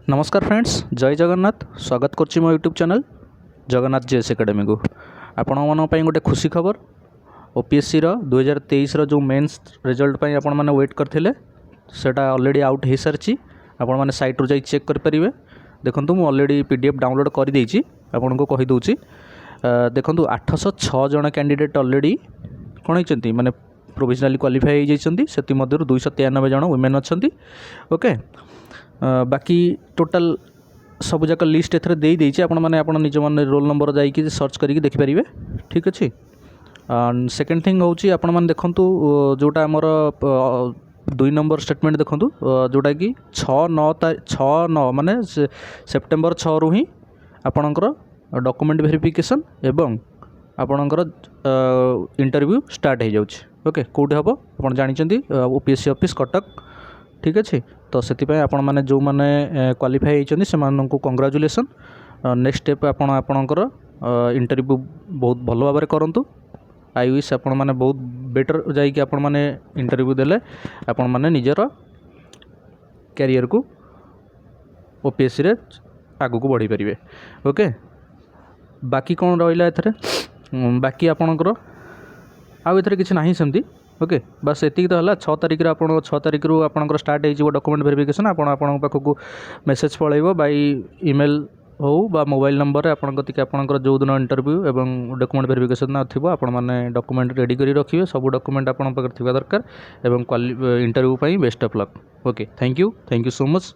नमस्कार फ्रेंड्स, जय जगन्नाथ। स्वागत करछि मो YouTube channel Jagannath JS academy को। आपण मन गोटे खुशी खबर ओपीएससी रो 2023 रो जो मेंस रिजल्ट पई आपण माने वेट करथिले सेटा ऑलरेडी आउट हो सारी। आपण माने साइट रो जाई चेक कर परिबे। देखंतु मु ऑलरेडी पीडीएफ डाउनलोड कर देइछि, आपण को कहि दोछि। देखंतु 806 जण कैंडिडेट ऑलरेडी कोन होइचंती माने प्रोविजनली क्वालिफाई हो जाइछंती। सेति मध्यरु 293 जण वुमेन अछंती। ओके, बाकी टोटाल सब जाक लिस्ट एथरे दे देइछि। आपण माने आपण निज मन रोल नंबर जाइकि सर्च करिकि देखि परिबे। ठीक अछि। सेकेंड थिंग होउछि आपण माने देखंतु जोटा हमर 2 नंबर स्टेटमेंट देखंतु जोटा कि 6/9 माने सेप्टेम्बर 6 रु ही आपणकर डॉक्यूमेंट वेरिफिकेशन एवं आपणकर इंटरव्यू स्टार्ट हो जाउछि। ओके, कोड हबो आपण जानिचंती ओपीएससी ऑफिस कटक। ठीक अच्छे, तो से आपण मैंने जो मैंने क्वालिफाई होती से कंग्राचुलेसन। नेक्स्ट स्टेप आपणकर इंटरव्यू बहुत भल भाव में करूँ। आई विश आपण मैंने बहुत बेटर जाकि आपण मैंने इंटरव्यू देले आपण मैंने निजर कैरियर को ओपीएससी रे आगु को बढ़ी पारे। ओके, बाकी कौन रहा एथरे बाकी आपणकर आउ एथरे किछि नाही सेमती। ओके, बस एतिक तो है 6 तारिख रे आपण 6 तारिख रु आपणकर स्टार्ट हो डॉक्यूमेंट वेरिफिकेशन। आपण पाखक मेसेज पळेबो बाय ईमेल हो बा मोबाइल नंबर रे आपणकर जो दिन इंटरव्यू एवं डॉक्यूमेंट वेरिफिकेशन थिबो आपण माने डॉक्यूमेंट रेडी करी रखिबे। सब डॉक्यूमेंट आपण पाखर थिबा दरकार एवं इंटरव्यू पई best of luck. Okay, thank you so much.